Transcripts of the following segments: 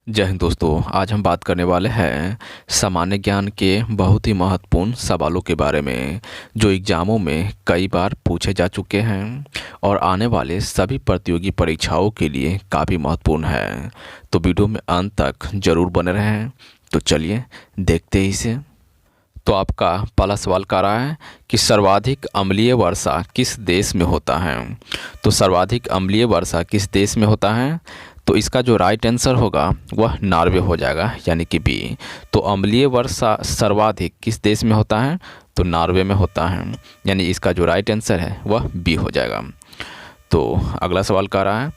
जय हिंद दोस्तों। आज हम बात करने वाले हैं सामान्य ज्ञान के बहुत ही महत्वपूर्ण सवालों के बारे में जो एग्ज़ामों में कई बार पूछे जा चुके हैं और आने वाले सभी प्रतियोगी परीक्षाओं के लिए काफ़ी महत्वपूर्ण है। तो वीडियो में अंत तक ज़रूर बने रहें। तो चलिए देखते ही इसे। तो आपका पहला सवाल कह रहा है कि सर्वाधिक अम्लीय वर्षा किस देश में होता है। तो सर्वाधिक अम्लीय वर्षा किस देश में होता है, तो इसका जो राइट आंसर होगा वह नॉर्वे हो जाएगा, यानी कि बी। तो अम्लीय वर्षा सर्वाधिक किस देश में होता है, तो नॉर्वे में होता है, यानी इसका जो राइट आंसर है वह बी हो जाएगा। तो अगला सवाल कह रहा है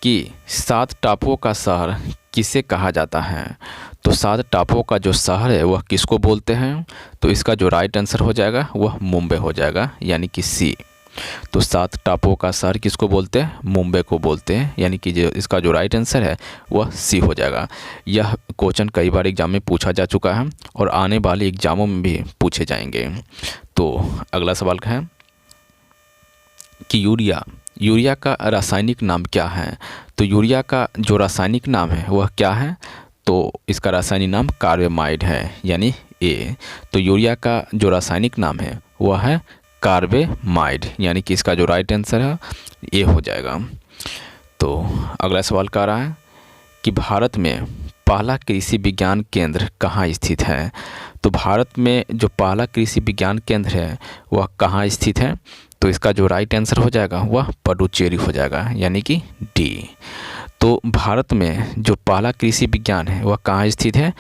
कि 7 टापुओं का शहर किसे कहा जाता है। तो 7 टापुओं का जो शहर है वह किसको बोलते हैं, तो इसका जो राइट आंसर हो जाएगा वह मुंबई हो जाएगा, यानी कि सी। तो 7 टापुओं का शहर किसको बोलते हैं, मुंबई को बोलते हैं, यानी कि जो इसका जो राइट आंसर है वह सी हो जाएगा। यह क्वेश्चन कई बार एग्जाम में पूछा जा चुका है और आने वाले एग्जामों में भी पूछे जाएंगे। तो अगला सवाल है कि यूरिया का रासायनिक नाम क्या है। तो यूरिया का जो रासायनिक नाम है वह क्या है, तो इसका रासायनिक नाम कार्बेमाइड है, यानी ए। तो यूरिया का जो रासायनिक नाम है वह है कार्बेमाइड, यानी कि इसका जो राइट आंसर है ए हो जाएगा। तो अगला सवाल कह रहा है कि भारत में पहला कृषि विज्ञान केंद्र कहाँ स्थित है। तो भारत में जो पहला कृषि विज्ञान केंद्र है वह कहाँ स्थित है, तो इसका जो राइट आंसर हो जाएगा वह पुडुचेरी हो जाएगा, यानी कि डी। तो भारत में जो पहला कृषि विज्ञान है वह कहाँ स्थित है,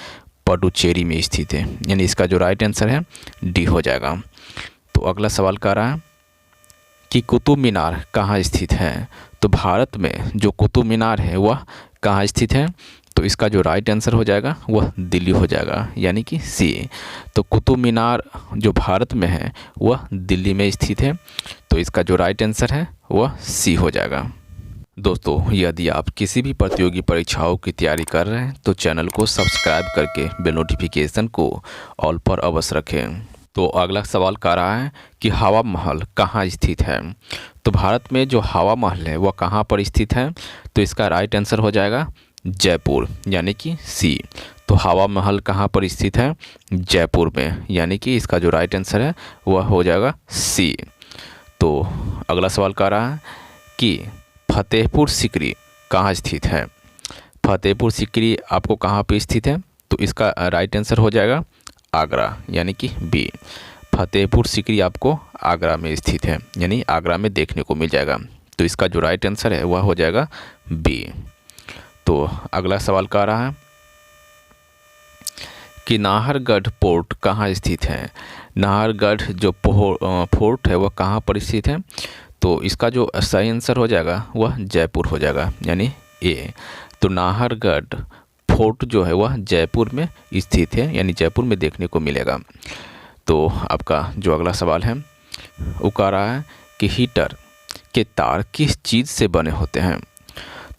पुडुचेरी में स्थित है, यानी इसका जो राइट आंसर है डी हो जाएगा। तो अगला सवाल कर रहा है कि कुतुब मीनार कहाँ स्थित है। तो भारत में जो कुतुब मीनार है वह कहाँ स्थित है, तो इसका जो राइट आंसर हो जाएगा वह दिल्ली हो जाएगा, यानी कि सी। तो कुतुब मीनार जो भारत में है वह दिल्ली में स्थित है, तो इसका जो राइट आंसर है वह सी हो जाएगा। दोस्तों, यदि आप किसी भी प्रतियोगी परीक्षाओं की तैयारी कर रहे हैं तो चैनल को सब्सक्राइब करके बेल नोटिफिकेशन को ऑल पर अवश्य रखें। तो अगला सवाल कर रहा है कि हवा महल कहाँ स्थित है। तो भारत में जो हवा महल है वह कहाँ पर स्थित है, तो इसका राइट आंसर हो जाएगा जयपुर, यानी कि सी। तो हवा महल कहाँ पर स्थित है, जयपुर में, यानी कि इसका जो राइट आंसर है वह हो जाएगा सी। तो अगला सवाल कर रहा है कि फतेहपुर सीकरी कहाँ स्थित है। फतेहपुर सीकरी आपको कहाँ पर स्थित है, तो इसका राइट आंसर हो जाएगा आगरा, यानी कि बी। फतेहपुर सीकरी आपको आगरा में स्थित है, यानी आगरा में देखने को मिल जाएगा, तो इसका जो राइट आंसर है वह हो जाएगा बी। तो अगला सवाल कह रहा है कि नाहरगढ़ पोर्ट कहाँ स्थित है। नाहरगढ़ जो फोर्ट है वह कहाँ पर स्थित है, तो इसका जो सही आंसर हो जाएगा वह जयपुर हो जाएगा, यानी ए। तो नाहरगढ़ फोर्ट जो है वह जयपुर में स्थित है, यानी जयपुर में देखने को मिलेगा। तो आपका जो अगला सवाल है वो कह रहा है कि हीटर के तार किस चीज़ से बने होते हैं।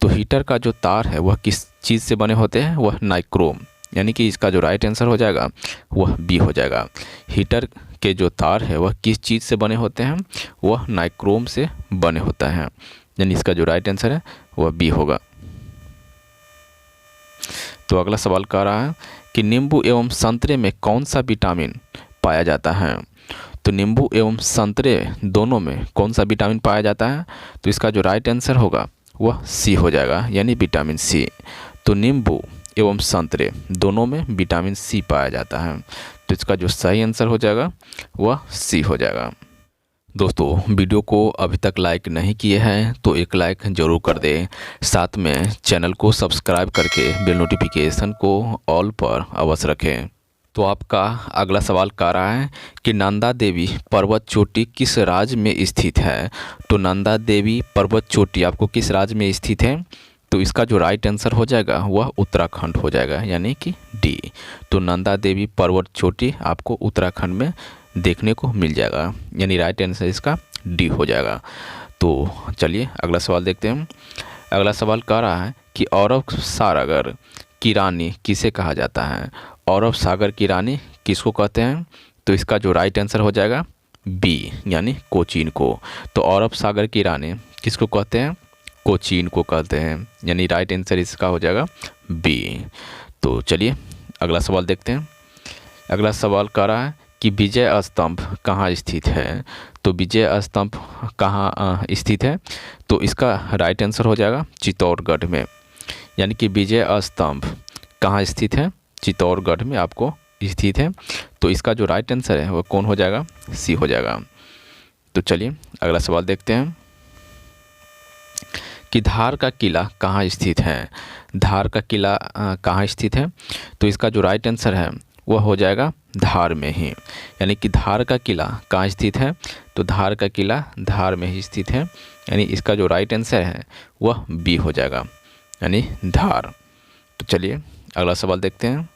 तो हीटर का जो तार है वह किस चीज़ से बने होते हैं, वह नाइक्रोम, यानी कि इसका जो राइट आंसर हो जाएगा वह बी हो जाएगा। हीटर के जो तार है वह किस चीज़ से बने होते हैं, वह नाइक्रोम से बने होता है, यानी इसका जो राइट आंसर है वह बी होगा। तो अगला सवाल कह रहा है कि नींबू एवं संतरे में कौन सा विटामिन पाया जाता है। तो नींबू एवं संतरे दोनों में कौन सा विटामिन पाया जाता है, तो इसका जो राइट आंसर होगा वह सी हो जाएगा, यानी विटामिन सी। तो नींबू एवं संतरे दोनों में विटामिन सी पाया जाता है, तो इसका जो सही आंसर हो जाएगा वह सी हो जाएगा। दोस्तों, वीडियो को अभी तक लाइक नहीं किए हैं तो एक लाइक ज़रूर कर दें, साथ में चैनल को सब्सक्राइब करके बेल नोटिफिकेशन को ऑल पर अवश्य रखें। तो आपका अगला सवाल कह रहा है कि नंदा देवी पर्वत चोटी किस राज्य में स्थित है। तो नंदा देवी पर्वत चोटी आपको किस राज्य में स्थित है, तो इसका जो राइट आंसर हो जाएगा वह उत्तराखंड हो जाएगा, यानी कि डी। तो नंदा देवी पर्वत चोटी आपको उत्तराखंड में देखने को मिल जाएगा, यानी राइट आंसर इसका डी हो जाएगा। तो चलिए अगला सवाल देखते हैं। अगला सवाल कह रहा है कि अरब सागर की रानी किसे कहा जाता है। अरब सागर की रानी किसको कहते हैं, तो इसका जो राइट आंसर हो जाएगा बी, यानी कोचीन को। तो अरब सागर की रानी किसको कहते हैं, कोचीन को कहते हैं, यानी राइट आंसर इसका हो जाएगा बी। तो चलिए अगला सवाल देखते हैं। अगला सवाल कह रहा है कि विजय स्तंभ कहाँ स्थित है। तो विजय स्तंभ कहाँ स्थित है, तो इसका राइट आंसर हो जाएगा चित्तौड़गढ़ में। यानी कि विजय स्तंभ कहाँ स्थित है, चित्तौड़गढ़ में आपको स्थित है। तो इसका जो राइट आंसर है वो कौन हो जाएगा, सी हो जाएगा। तो चलिए अगला सवाल देखते हैं कि धार का किला कहाँ स्थित है। धार का किला कहाँ स्थित है, तो इसका जो राइट आंसर है वह हो जाएगा धार में ही। यानी कि धार का किला कहाँ स्थित है, तो धार का किला धार में ही स्थित है। यानी इसका जो राइट आंसर है वह बी हो जाएगा, यानी धार। तो चलिए अगला सवाल देखते हैं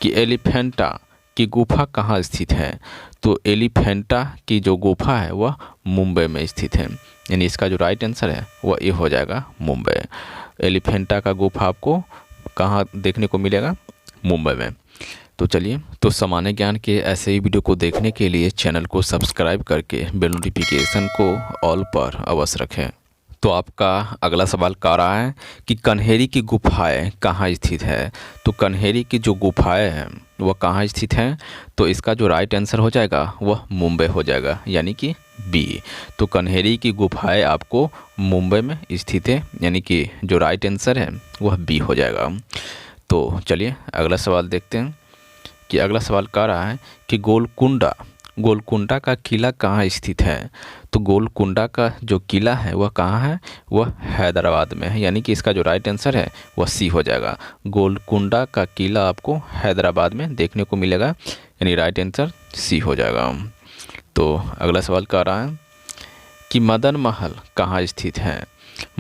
कि एलिफेंटा की गुफा कहाँ स्थित है। तो एलिफेंटा की जो गुफा है वह मुंबई में स्थित है। यानी इसका जो राइट आंसर है वह ये हो जाएगा मुंबई। एलिफेंटा का गुफा आपको कहाँ देखने को मिलेगा, मुंबई में। तो चलिए, तो सामान्य ज्ञान के ऐसे ही वीडियो को देखने के लिए चैनल को सब्सक्राइब करके बेल नोटिफिकेशन को ऑल पर अवश्य रखें। तो आपका अगला सवाल कह रहा है कि कन्हेरी की गुफाएं कहाँ स्थित है। तो कन्हेरी की जो गुफाएं हैं वह कहाँ स्थित हैं, तो इसका जो राइट आंसर हो जाएगा वह मुंबई हो जाएगा, यानी कि बी। तो कन्हेरी की गुफाएं आपको मुंबई में स्थित है, यानी कि जो राइट आंसर है वह बी हो जाएगा। तो चलिए अगला सवाल देखते हैं कि अगला सवाल कह रहा है कि गोलकुंडा का किला कहाँ स्थित है। तो गोलकुंडा का जो किला है वह कहाँ है, वह हैदराबाद में है। यानी कि इसका जो राइट आंसर है वह सी हो जाएगा। गोलकुंडा का किला आपको हैदराबाद में देखने को मिलेगा, यानी राइट आंसर सी हो जाएगा। तो अगला सवाल कह रहा है कि मदन महल कहाँ स्थित है।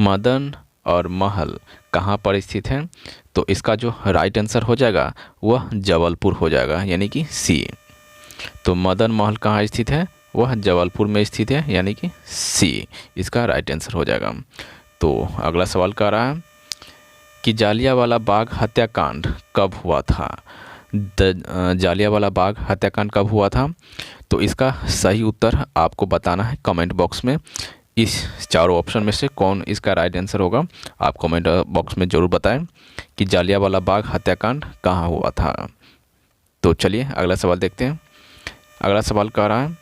मदन और महल कहाँ पर स्थित हैं, तो इसका जो राइट आंसर हो जाएगा वह जबलपुर हो जाएगा, यानी कि सी। तो मदन महल कहाँ स्थित है, वह जबलपुर में स्थित है, यानी कि सी इसका राइट आंसर हो जाएगा। तो अगला सवाल कह रहा है कि जालियांवाला बाग हत्याकांड कब हुआ था। जालियांवाला बाग हत्याकांड कब हुआ था, तो इसका सही उत्तर आपको बताना है कमेंट बॉक्स में। इस चारों ऑप्शन में से कौन इसका राइट आंसर होगा, आप कमेंट बॉक्स में ज़रूर बताएं कि जालियांवाला बाग हत्याकांड कहाँ हुआ था। तो चलिए अगला सवाल देखते हैं। अगला सवाल कह रहा है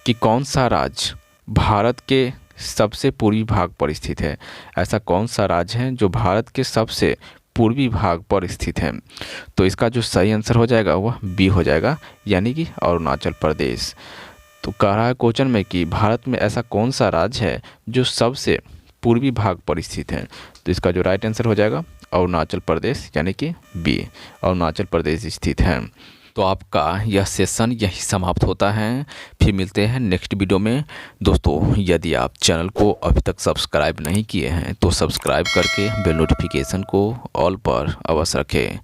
कि कौन सा राज्य भारत के सबसे पूर्वी भाग पर स्थित है। ऐसा कौन सा राज्य है जो भारत के सबसे पूर्वी भाग पर स्थित है, तो इसका जो सही आंसर हो जाएगा वह बी हो जाएगा, यानी कि अरुणाचल प्रदेश। तो कह रहा है क्वेश्चन में कि भारत में ऐसा कौन सा राज्य है जो सबसे पूर्वी भाग पर स्थित है, तो इसका जो राइट आंसर हो जाएगा अरुणाचल प्रदेश, यानी कि बी अरुणाचल प्रदेश स्थित है। तो आपका यह सेशन यही समाप्त होता है। फिर मिलते हैं नेक्स्ट वीडियो में। दोस्तों, यदि आप चैनल को अभी तक सब्सक्राइब नहीं किए हैं तो सब्सक्राइब करके बेल नोटिफिकेशन को ऑल पर अवश्य रखें।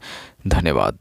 धन्यवाद।